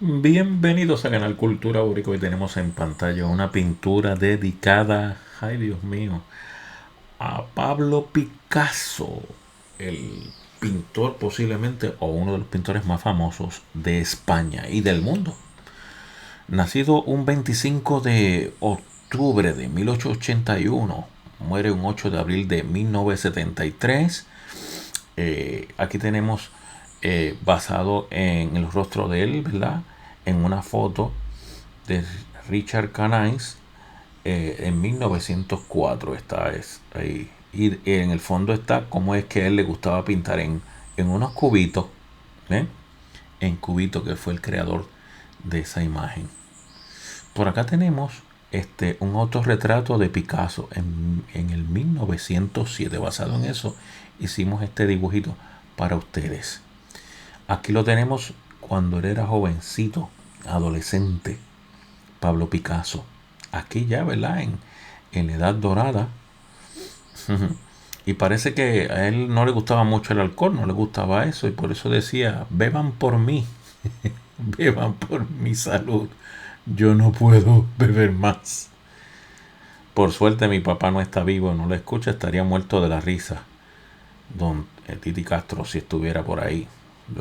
Bienvenidos a Canal Cultura Úrico. Hoy tenemos en pantalla una pintura dedicada, ay Dios mío, a Pablo Picasso, el pintor posiblemente o uno de los pintores más famosos de España y del mundo. Nacido un 25 de octubre de 1881, muere un 8 de abril de 1973. Aquí tenemos basado en el rostro de él, ¿verdad? En una foto de Richard Canais en 1904 está ahí. Y en el fondo está cómo es que a él le gustaba pintar en unos cubitos, ¿eh? En Cubito, que fue el creador de esa imagen. Por acá tenemos un autorretrato de Picasso en el 1907. Basado en eso, hicimos este dibujito para ustedes. Aquí lo tenemos cuando él era jovencito, adolescente, Pablo Picasso. Aquí ya, ¿verdad? En la edad dorada. Y parece que a él no le gustaba mucho el alcohol, no le gustaba eso, y por eso decía, beban por mí, beban por mi salud. Yo no puedo beber más. Por suerte mi papá no está vivo, no lo escucha, estaría muerto de la risa. Don Titi Castro, si estuviera por ahí.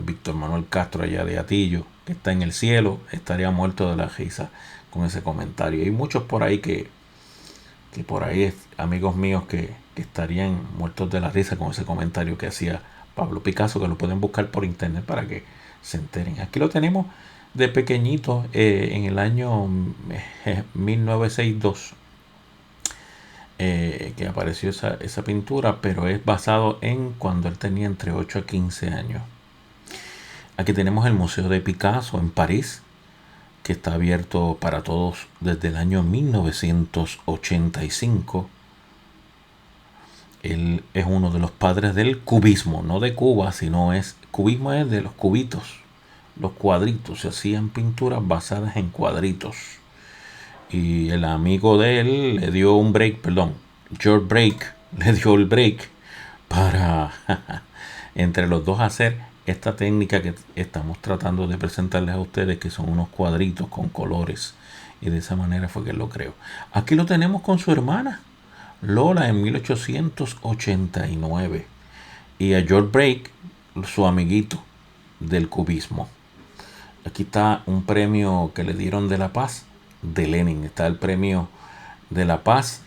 Víctor Manuel Castro allá de Atillo, que está en el cielo, estaría muerto de la risa con ese comentario. Hay muchos por ahí que por ahí amigos míos que estarían muertos de la risa con ese comentario que hacía Pablo Picasso, que lo pueden buscar por internet para que se enteren. Aquí lo tenemos de pequeñito en el año 1962 que apareció esa pintura, pero es basado en cuando él tenía entre 8 a 15 años. Aquí tenemos el Museo de Picasso en París, que está abierto para todos desde el año 1985. Él es uno de los padres del cubismo, no de Cuba, sino cubismo es de los cubitos, los cuadritos. Se hacían pinturas basadas en cuadritos. Y el amigo de él le dio un break, perdón, George Break, le dio el break para entre los dos hacer esta técnica que estamos tratando de presentarles a ustedes, que son unos cuadritos con colores, y de esa manera fue que él lo creó. Aquí lo tenemos con su hermana Lola en 1889 y a George Break, su amiguito del cubismo. Aquí está un premio que le dieron de la paz de Lenin. Está el premio de la paz,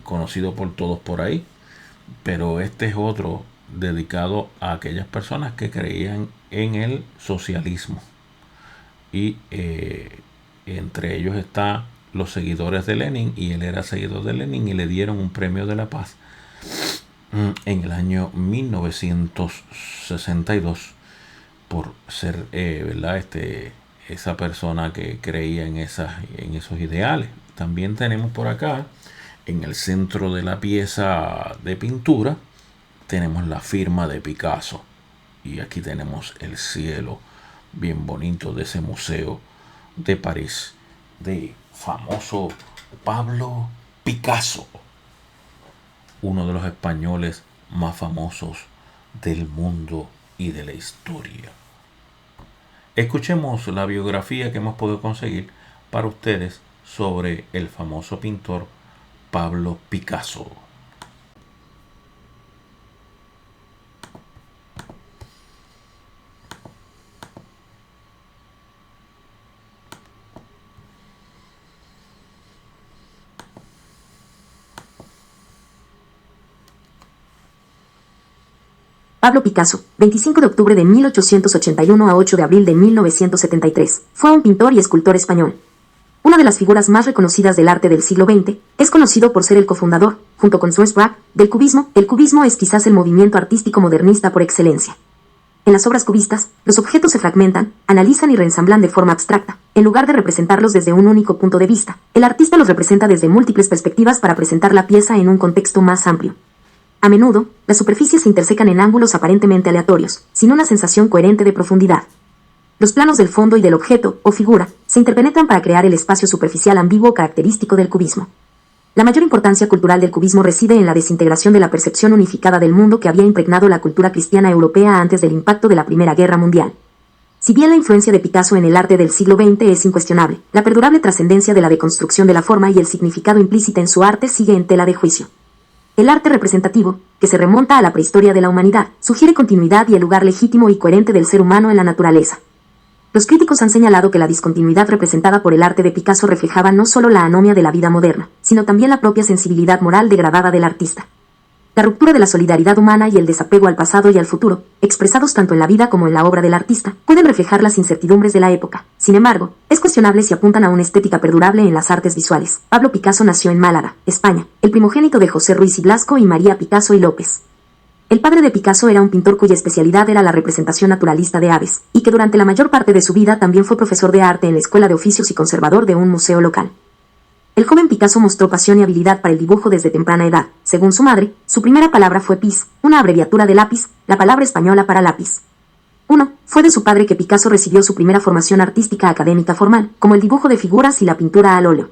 conocido por todos por ahí, pero este es otro dedicado a aquellas personas que creían en el socialismo, y entre ellos está los seguidores de Lenin, y él era seguidor de Lenin y le dieron un premio de la paz en el año 1962 por ser ¿verdad? Esa persona que creía en esos ideales. También tenemos por acá en el centro de la pieza de pintura tenemos la firma de Picasso, y aquí tenemos el cielo bien bonito de ese museo de París de famoso Pablo Picasso, uno de los españoles más famosos del mundo y de la historia. Escuchemos la biografía que hemos podido conseguir para ustedes sobre el famoso pintor Pablo Picasso. Pablo Picasso, 25 de octubre de 1881 a 8 de abril de 1973, fue un pintor y escultor español. Una de las figuras más reconocidas del arte del siglo XX, es conocido por ser el cofundador, junto con Suez Braque, del cubismo. El cubismo es quizás el movimiento artístico modernista por excelencia. En las obras cubistas, los objetos se fragmentan, analizan y reensamblan de forma abstracta. En lugar de representarlos desde un único punto de vista, el artista los representa desde múltiples perspectivas para presentar la pieza en un contexto más amplio. A menudo, las superficies se intersecan en ángulos aparentemente aleatorios, sin una sensación coherente de profundidad. Los planos del fondo y del objeto, o figura, se interpenetran para crear el espacio superficial ambiguo característico del cubismo. La mayor importancia cultural del cubismo reside en la desintegración de la percepción unificada del mundo que había impregnado la cultura cristiana europea antes del impacto de la Primera Guerra Mundial. Si bien la influencia de Picasso en el arte del siglo XX es incuestionable, la perdurable trascendencia de la deconstrucción de la forma y el significado implícita en su arte sigue en tela de juicio. El arte representativo, que se remonta a la prehistoria de la humanidad, sugiere continuidad y el lugar legítimo y coherente del ser humano en la naturaleza. Los críticos han señalado que la discontinuidad representada por el arte de Picasso reflejaba no solo la anomia de la vida moderna, sino también la propia sensibilidad moral degradada del artista. La ruptura de la solidaridad humana y el desapego al pasado y al futuro, expresados tanto en la vida como en la obra del artista, pueden reflejar las incertidumbres de la época. Sin embargo, es cuestionable si apuntan a una estética perdurable en las artes visuales. Pablo Picasso nació en Málaga, España, el primogénito de José Ruiz y Blasco y María Picasso y López. El padre de Picasso era un pintor cuya especialidad era la representación naturalista de aves, y que durante la mayor parte de su vida también fue profesor de arte en la Escuela de Oficios y conservador de un museo local. El joven Picasso mostró pasión y habilidad para el dibujo desde temprana edad. Según su madre, su primera palabra fue pis, una abreviatura de lápiz, la palabra española para lápiz. 1. Fue de su padre que Picasso recibió su primera formación artística académica formal, como el dibujo de figuras y la pintura al óleo.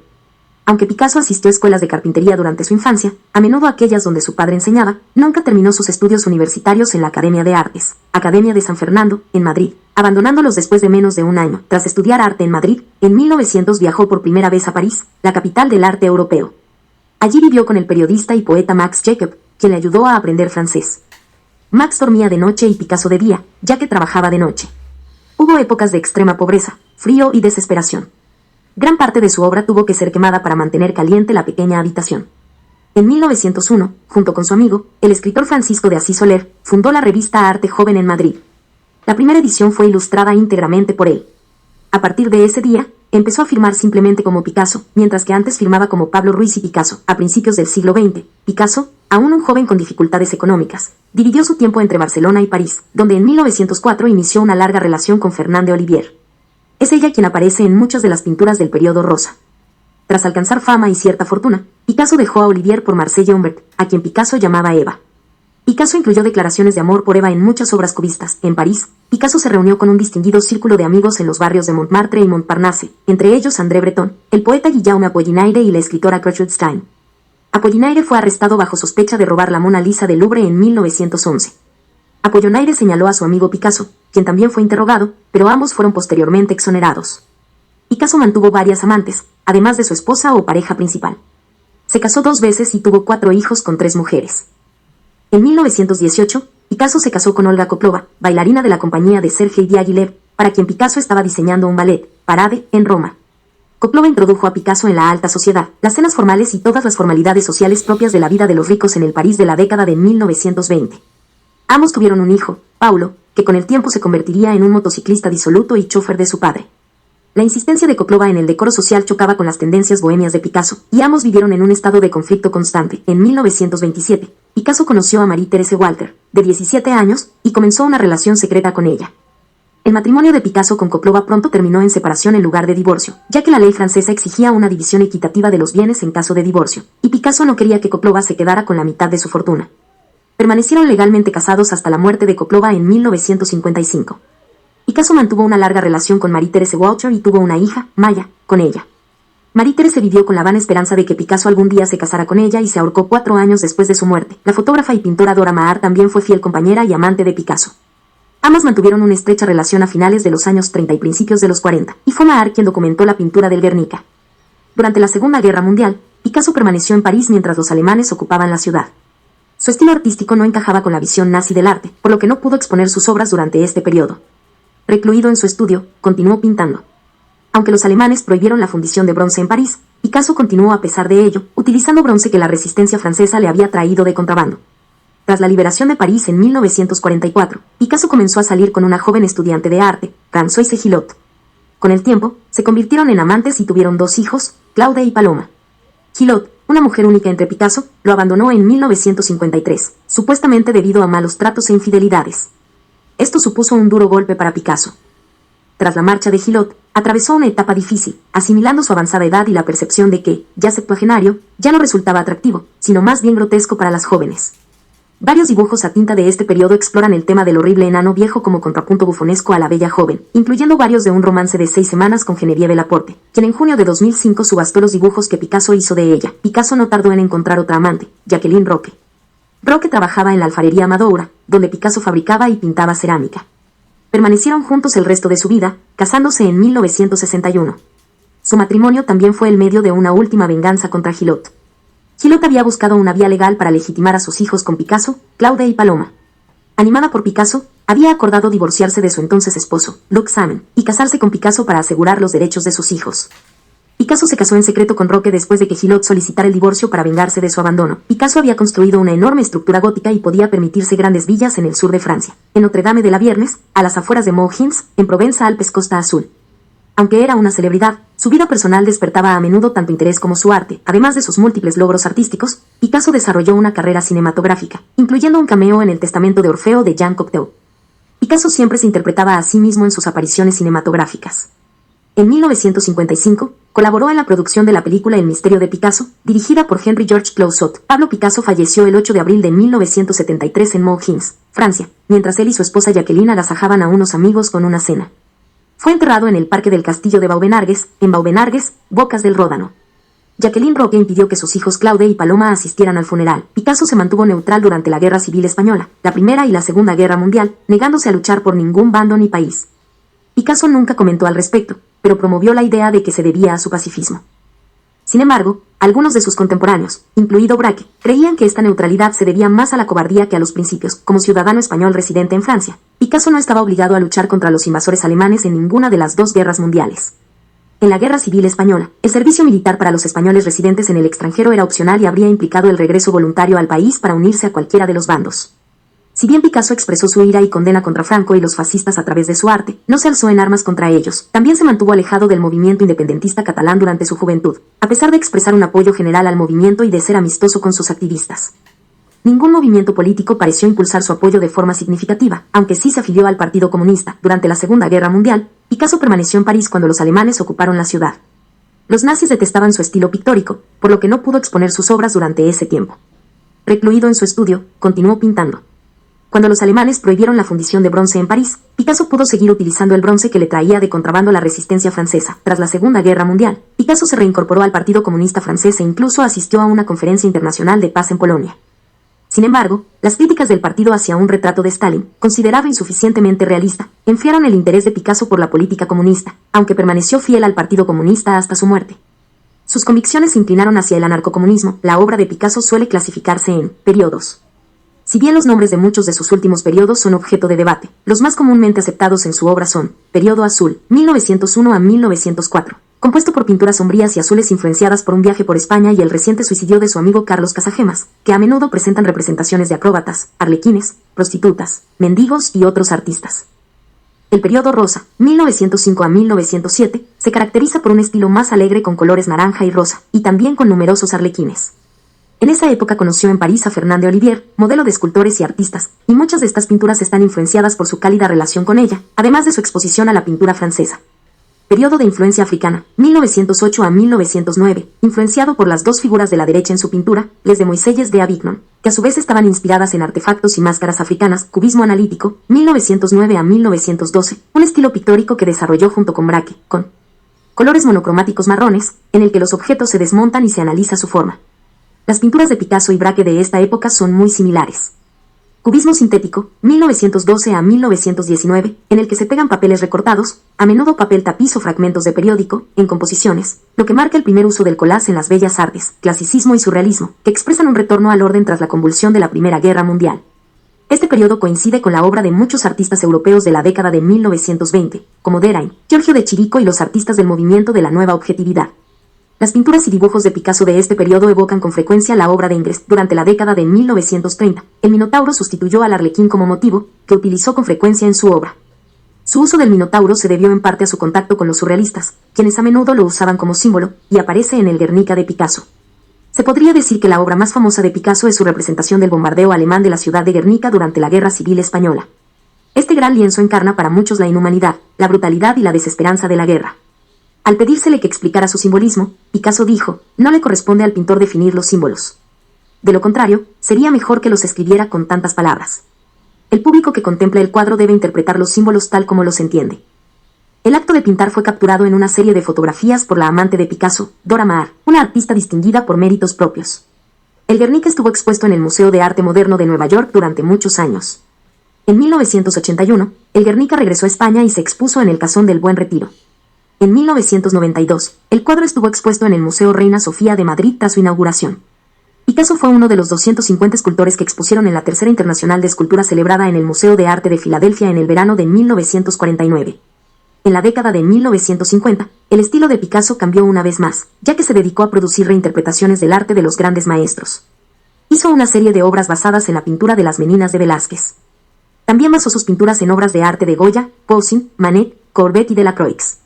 Aunque Picasso asistió a escuelas de carpintería durante su infancia, a menudo aquellas donde su padre enseñaba, nunca terminó sus estudios universitarios en la Academia de Artes, Academia de San Fernando, en Madrid, abandonándolos después de menos de un año. Tras estudiar arte en Madrid, en 1900 viajó por primera vez a París, la capital del arte europeo. Allí vivió con el periodista y poeta Max Jacob, quien le ayudó a aprender francés. Max dormía de noche y Picasso de día, ya que trabajaba de noche. Hubo épocas de extrema pobreza, frío y desesperación. Gran parte de su obra tuvo que ser quemada para mantener caliente la pequeña habitación. En 1901, junto con su amigo, el escritor Francisco de Asís Soler, fundó la revista Arte Joven en Madrid. La primera edición fue ilustrada íntegramente por él. A partir de ese día, empezó a firmar simplemente como Picasso, mientras que antes firmaba como Pablo Ruiz y Picasso. A principios del siglo XX, Picasso, aún un joven con dificultades económicas, dividió su tiempo entre Barcelona y París, donde en 1904 inició una larga relación con Fernande Olivier. Es ella quien aparece en muchas de las pinturas del periodo rosa. Tras alcanzar fama y cierta fortuna, Picasso dejó a Olivier por Marcella Humbert, a quien Picasso llamaba Eva. Picasso incluyó declaraciones de amor por Eva en muchas obras cubistas. En París, Picasso se reunió con un distinguido círculo de amigos en los barrios de Montmartre y Montparnasse, entre ellos André Breton, el poeta Guillaume Apollinaire y la escritora Gertrude Stein. Apollinaire fue arrestado bajo sospecha de robar la Mona Lisa del Louvre en 1911. Apollinaire señaló a su amigo Picasso, quien también fue interrogado, pero ambos fueron posteriormente exonerados. Picasso mantuvo varias amantes, además de su esposa o pareja principal. Se casó 2 veces y tuvo 4 hijos con 3 mujeres. En 1918, Picasso se casó con Olga Koplova, bailarina de la compañía de Sergei Diaghilev, para quien Picasso estaba diseñando un ballet, Parade, en Roma. Koplova introdujo a Picasso en la alta sociedad, las cenas formales y todas las formalidades sociales propias de la vida de los ricos en el París de la década de 1920. Ambos tuvieron un hijo, Paulo, que con el tiempo se convertiría en un motociclista disoluto y chofer de su padre. La insistencia de Koplova en el decoro social chocaba con las tendencias bohemias de Picasso, y ambos vivieron en un estado de conflicto constante. En 1927, Picasso conoció a Marie-Thérèse Walter, de 17 años, y comenzó una relación secreta con ella. El matrimonio de Picasso con Koplova pronto terminó en separación en lugar de divorcio, ya que la ley francesa exigía una división equitativa de los bienes en caso de divorcio, y Picasso no quería que Koplova se quedara con la mitad de su fortuna. Permanecieron legalmente casados hasta la muerte de Koplova en 1955. Picasso mantuvo una larga relación con Marie-Thérèse Walter y tuvo una hija, Maya, con ella. Marie-Thérèse vivió con la vana esperanza de que Picasso algún día se casara con ella y se ahorcó 4 años después de su muerte. La fotógrafa y pintora Dora Maar también fue fiel compañera y amante de Picasso. Ambas mantuvieron una estrecha relación a finales de los años 30 y principios de los 40, y fue Maar quien documentó la pintura del Guernica. Durante la Segunda Guerra Mundial, Picasso permaneció en París mientras los alemanes ocupaban la ciudad. Su estilo artístico no encajaba con la visión nazi del arte, por lo que no pudo exponer sus obras durante este periodo. Recluido en su estudio, continuó pintando. Aunque los alemanes prohibieron la fundición de bronce en París, Picasso continuó a pesar de ello, utilizando bronce que la resistencia francesa le había traído de contrabando. Tras la liberación de París en 1944, Picasso comenzó a salir con una joven estudiante de arte, Françoise Gillot. Con el tiempo, se convirtieron en amantes y tuvieron 2 hijos, Claude y Paloma. Gillot, una mujer única entre Picasso, lo abandonó en 1953, supuestamente debido a malos tratos e infidelidades. Esto supuso un duro golpe para Picasso. Tras la marcha de Gillot, atravesó una etapa difícil, asimilando su avanzada edad y la percepción de que, ya septuagenario, ya no resultaba atractivo, sino más bien grotesco para las jóvenes. Varios dibujos a tinta de este periodo exploran el tema del horrible enano viejo como contrapunto bufonesco a la bella joven, incluyendo varios de un romance de 6 semanas con Geneviève Laporte, quien en junio de 2005 subastó los dibujos que Picasso hizo de ella. Picasso no tardó en encontrar otra amante, Jacqueline Roque. Roque trabajaba en la alfarería Madoura, donde Picasso fabricaba y pintaba cerámica. Permanecieron juntos el resto de su vida, casándose en 1961. Su matrimonio también fue el medio de una última venganza contra Gillot. Gillot había buscado una vía legal para legitimar a sus hijos con Picasso, Claude y Paloma. Animada por Picasso, había acordado divorciarse de su entonces esposo, Luc Samen, y casarse con Picasso para asegurar los derechos de sus hijos. Picasso se casó en secreto con Roque después de que Gillot solicitara el divorcio para vengarse de su abandono. Picasso había construido una enorme estructura gótica y podía permitirse grandes villas en el sur de Francia, en Notre-Dame de la Viernes, a las afueras de Mougins, en Provenza-Alpes Costa Azul. Aunque era una celebridad, su vida personal despertaba a menudo tanto interés como su arte. Además de sus múltiples logros artísticos, Picasso desarrolló una carrera cinematográfica, incluyendo un cameo en El Testamento de Orfeo de Jean Cocteau. Picasso siempre se interpretaba a sí mismo en sus apariciones cinematográficas. En 1955, colaboró en la producción de la película El misterio de Picasso, dirigida por Henry George Clouzot. Pablo Picasso falleció el 8 de abril de 1973 en Mougins, Francia, mientras él y su esposa Jacqueline agasajaban a unos amigos con una cena. Fue enterrado en el Parque del Castillo de Vaubenargues, en Vaubenargues, Bocas del Ródano. Jacqueline Roque impidió que sus hijos Claude y Paloma asistieran al funeral. Picasso se mantuvo neutral durante la Guerra Civil Española, la Primera y la Segunda Guerra Mundial, negándose a luchar por ningún bando ni país. Picasso nunca comentó al respecto, pero promovió la idea de que se debía a su pacifismo. Sin embargo, algunos de sus contemporáneos, incluido Braque, creían que esta neutralidad se debía más a la cobardía que a los principios. Como ciudadano español residente en Francia, Picasso no estaba obligado a luchar contra los invasores alemanes en ninguna de las dos guerras mundiales. En la Guerra Civil Española, el servicio militar para los españoles residentes en el extranjero era opcional y habría implicado el regreso voluntario al país para unirse a cualquiera de los bandos. Si bien Picasso expresó su ira y condena contra Franco y los fascistas a través de su arte, no se alzó en armas contra ellos. También se mantuvo alejado del movimiento independentista catalán durante su juventud, a pesar de expresar un apoyo general al movimiento y de ser amistoso con sus activistas. Ningún movimiento político pareció impulsar su apoyo de forma significativa, aunque sí se afilió al Partido Comunista. Durante la Segunda Guerra Mundial, Picasso permaneció en París cuando los alemanes ocuparon la ciudad. Los nazis detestaban su estilo pictórico, por lo que no pudo exponer sus obras durante ese tiempo. Recluido en su estudio, continuó pintando. Cuando los alemanes prohibieron la fundición de bronce en París, Picasso pudo seguir utilizando el bronce que le traía de contrabando la resistencia francesa. Tras la Segunda Guerra Mundial, Picasso se reincorporó al Partido Comunista Francés e incluso asistió a una conferencia internacional de paz en Polonia. Sin embargo, las críticas del partido hacia un retrato de Stalin, considerado insuficientemente realista, enfriaron el interés de Picasso por la política comunista, aunque permaneció fiel al Partido Comunista hasta su muerte. Sus convicciones se inclinaron hacia el anarcocomunismo. La obra de Picasso suele clasificarse en periodos. Si bien los nombres de muchos de sus últimos periodos son objeto de debate, los más comúnmente aceptados en su obra son Periodo Azul, 1901 a 1904, compuesto por pinturas sombrías y azules influenciadas por un viaje por España y el reciente suicidio de su amigo Carlos Casagemas, que a menudo presentan representaciones de acróbatas, arlequines, prostitutas, mendigos y otros artistas. El periodo Rosa, 1905 a 1907, se caracteriza por un estilo más alegre con colores naranja y rosa, y también con numerosos arlequines. En esa época conoció en París a Fernand de Olivier, modelo de escultores y artistas, y muchas de estas pinturas están influenciadas por su cálida relación con ella, además de su exposición a la pintura francesa. Periodo de influencia africana, 1908 a 1909, influenciado por las dos figuras de la derecha en su pintura, Les Demoiselles de Avignon, que a su vez estaban inspiradas en artefactos y máscaras africanas. Cubismo analítico, 1909 a 1912, un estilo pictórico que desarrolló junto con Braque, con colores monocromáticos marrones, en el que los objetos se desmontan y se analiza su forma. Las pinturas de Picasso y Braque de esta época son muy similares. Cubismo sintético, 1912 a 1919, en el que se pegan papeles recortados, a menudo papel tapiz o fragmentos de periódico, en composiciones, lo que marca el primer uso del collage en las bellas artes, clasicismo y surrealismo, que expresan un retorno al orden tras la convulsión de la Primera Guerra Mundial. Este periodo coincide con la obra de muchos artistas europeos de la década de 1920, como Derain, Giorgio de Chirico y los artistas del movimiento de la nueva objetividad. Las pinturas y dibujos de Picasso de este periodo evocan con frecuencia la obra de Ingres. Durante la década de 1930, el Minotauro sustituyó al arlequín como motivo, que utilizó con frecuencia en su obra. Su uso del Minotauro se debió en parte a su contacto con los surrealistas, quienes a menudo lo usaban como símbolo, y aparece en el Guernica de Picasso. Se podría decir que la obra más famosa de Picasso es su representación del bombardeo alemán de la ciudad de Guernica durante la Guerra Civil Española. Este gran lienzo encarna para muchos la inhumanidad, la brutalidad y la desesperanza de la guerra. Al pedírsele que explicara su simbolismo, Picasso dijo, no le corresponde al pintor definir los símbolos. De lo contrario, sería mejor que los escribiera con tantas palabras. El público que contempla el cuadro debe interpretar los símbolos tal como los entiende. El acto de pintar fue capturado en una serie de fotografías por la amante de Picasso, Dora Maar, una artista distinguida por méritos propios. El Guernica estuvo expuesto en el Museo de Arte Moderno de Nueva York durante muchos años. En 1981, el Guernica regresó a España y se expuso en el Casón del Buen Retiro. En 1992, el cuadro estuvo expuesto en el Museo Reina Sofía de Madrid tras su inauguración. Picasso fue uno de los 250 escultores que expusieron en la Tercera Internacional de Escultura celebrada en el Museo de Arte de Filadelfia en el verano de 1949. En la década de 1950, el estilo de Picasso cambió una vez más, ya que se dedicó a producir reinterpretaciones del arte de los grandes maestros. Hizo una serie de obras basadas en la pintura de las Meninas de Velázquez. También basó sus pinturas en obras de arte de Goya, Poussin, Manet, Courbet y Delacroix.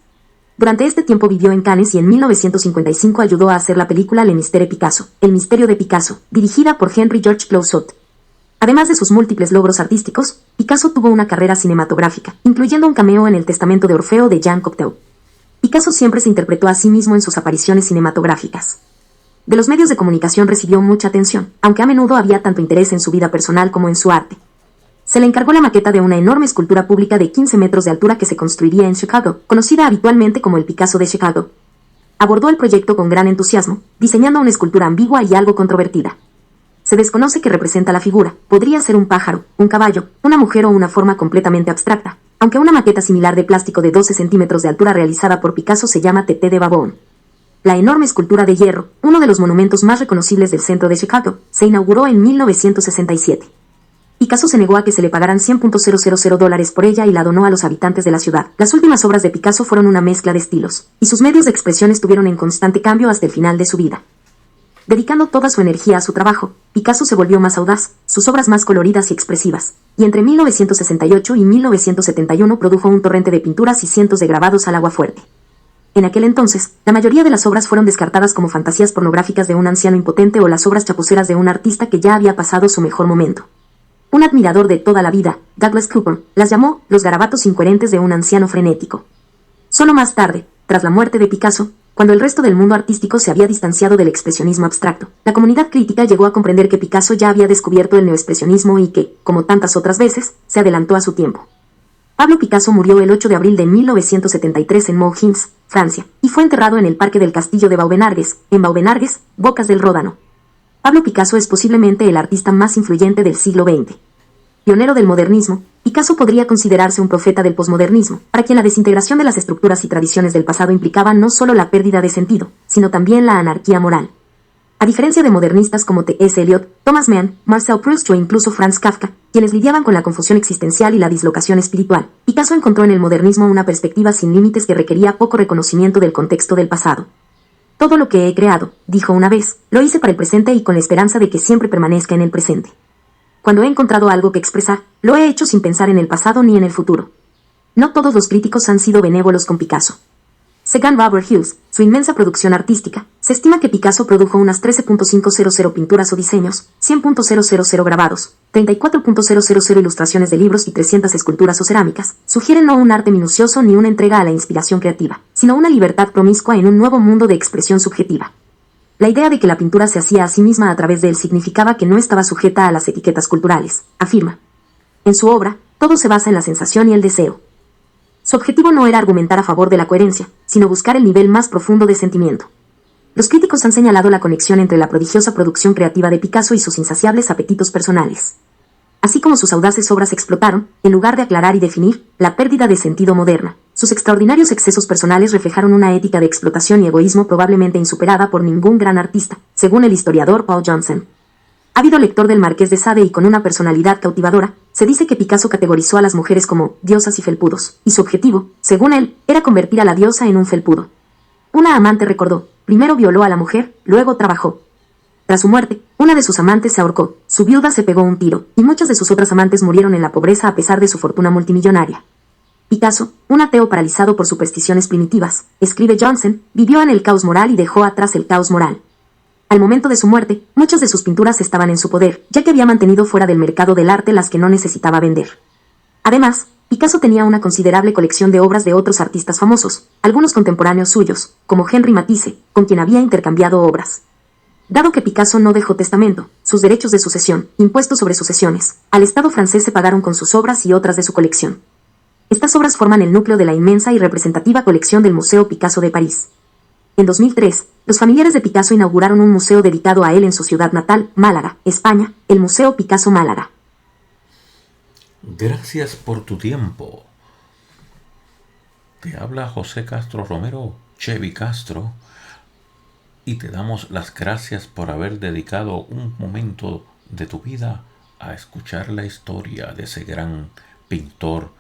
Durante este tiempo vivió en Cannes y en 1955 ayudó a hacer la película Le Mystère Picasso, El Misterio de Picasso, dirigida por Henry George Clouzot. Además de sus múltiples logros artísticos, Picasso tuvo una carrera cinematográfica, incluyendo un cameo en El Testamento de Orfeo de Jean Cocteau. Picasso siempre se interpretó a sí mismo en sus apariciones cinematográficas. De los medios de comunicación recibió mucha atención, aunque a menudo había tanto interés en su vida personal como en su arte. Se le encargó la maqueta de una enorme escultura pública de 15 metros de altura que se construiría en Chicago, conocida habitualmente como el Picasso de Chicago. Abordó el proyecto con gran entusiasmo, diseñando una escultura ambigua y algo controvertida. Se desconoce qué representa la figura, podría ser un pájaro, un caballo, una mujer o una forma completamente abstracta, aunque una maqueta similar de plástico de 12 centímetros de altura realizada por Picasso se llama Tété de Babón. La enorme escultura de hierro, uno de los monumentos más reconocibles del centro de Chicago, se inauguró en 1967. Picasso se negó a que se le pagaran $100,000 por ella y la donó a los habitantes de la ciudad. Las últimas obras de Picasso fueron una mezcla de estilos, y sus medios de expresión estuvieron en constante cambio hasta el final de su vida. Dedicando toda su energía a su trabajo, Picasso se volvió más audaz, sus obras más coloridas y expresivas, y entre 1968 y 1971 produjo un torrente de pinturas y cientos de grabados al aguafuerte. En aquel entonces, la mayoría de las obras fueron descartadas como fantasías pornográficas de un anciano impotente o las obras chapuceras de un artista que ya había pasado su mejor momento. Un admirador de toda la vida, Douglas Cooper, las llamó los garabatos incoherentes de un anciano frenético. Solo más tarde, tras la muerte de Picasso, cuando el resto del mundo artístico se había distanciado del expresionismo abstracto, la comunidad crítica llegó a comprender que Picasso ya había descubierto el neoexpresionismo y que, como tantas otras veces, se adelantó a su tiempo. Pablo Picasso murió el 8 de abril de 1973 en Mougins, Francia, y fue enterrado en el Parque del Castillo de Vaubenargues, en Vaubenargues, Bocas del Ródano. Pablo Picasso es posiblemente el artista más influyente del siglo XX. Pionero del modernismo, Picasso podría considerarse un profeta del posmodernismo, para quien la desintegración de las estructuras y tradiciones del pasado implicaba no solo la pérdida de sentido, sino también la anarquía moral. A diferencia de modernistas como T.S. Eliot, Thomas Mann, Marcel Proust o incluso Franz Kafka, quienes lidiaban con la confusión existencial y la dislocación espiritual, Picasso encontró en el modernismo una perspectiva sin límites que requería poco reconocimiento del contexto del pasado. Todo lo que he creado, dijo una vez, lo hice para el presente y con la esperanza de que siempre permanezca en el presente. Cuando he encontrado algo que expresar, lo he hecho sin pensar en el pasado ni en el futuro. No todos los críticos han sido benévolos con Picasso. Según Robert Hughes, su inmensa producción artística, se estima que Picasso produjo unas 13.500 pinturas o diseños, 100.000 grabados, 34.000 ilustraciones de libros y 300 esculturas o cerámicas, sugieren no un arte minucioso ni una entrega a la inspiración creativa, sino una libertad promiscua en un nuevo mundo de expresión subjetiva. La idea de que la pintura se hacía a sí misma a través de él significaba que no estaba sujeta a las etiquetas culturales, afirma. En su obra, todo se basa en la sensación y el deseo. Su objetivo no era argumentar a favor de la coherencia, sino buscar el nivel más profundo de sentimiento. Los críticos han señalado la conexión entre la prodigiosa producción creativa de Picasso y sus insaciables apetitos personales. Así como sus audaces obras explotaron, en lugar de aclarar y definir, la pérdida de sentido moderna, sus extraordinarios excesos personales reflejaron una ética de explotación y egoísmo probablemente insuperada por ningún gran artista, según el historiador Paul Johnson. Ávido lector del Marqués de Sade y con una personalidad cautivadora, se dice que Picasso categorizó a las mujeres como diosas y felpudos, y su objetivo, según él, era convertir a la diosa en un felpudo. Una amante recordó, primero violó a la mujer, luego trabajó. Tras su muerte, una de sus amantes se ahorcó, su viuda se pegó un tiro, y muchas de sus otras amantes murieron en la pobreza a pesar de su fortuna multimillonaria. Picasso, un ateo paralizado por supersticiones primitivas, escribe Johnson, vivió en el caos moral y dejó atrás el caos moral. Al momento de su muerte, muchas de sus pinturas estaban en su poder, ya que había mantenido fuera del mercado del arte las que no necesitaba vender. Además, Picasso tenía una considerable colección de obras de otros artistas famosos, algunos contemporáneos suyos, como Henri Matisse, con quien había intercambiado obras. Dado que Picasso no dejó testamento, sus derechos de sucesión, impuestos sobre sucesiones, al Estado francés se pagaron con sus obras y otras de su colección. Estas obras forman el núcleo de la inmensa y representativa colección del Museo Picasso de París. En 2003, los familiares de Picasso inauguraron un museo dedicado a él en su ciudad natal, Málaga, España, el Museo Picasso Málaga. Gracias por tu tiempo. Te habla José Castro Romero, Chevy Castro, y te damos las gracias por haber dedicado un momento de tu vida a escuchar la historia de ese gran pintor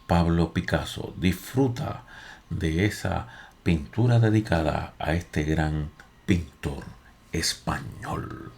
Pablo Picasso. Disfruta de esa pintura dedicada a este gran pintor español.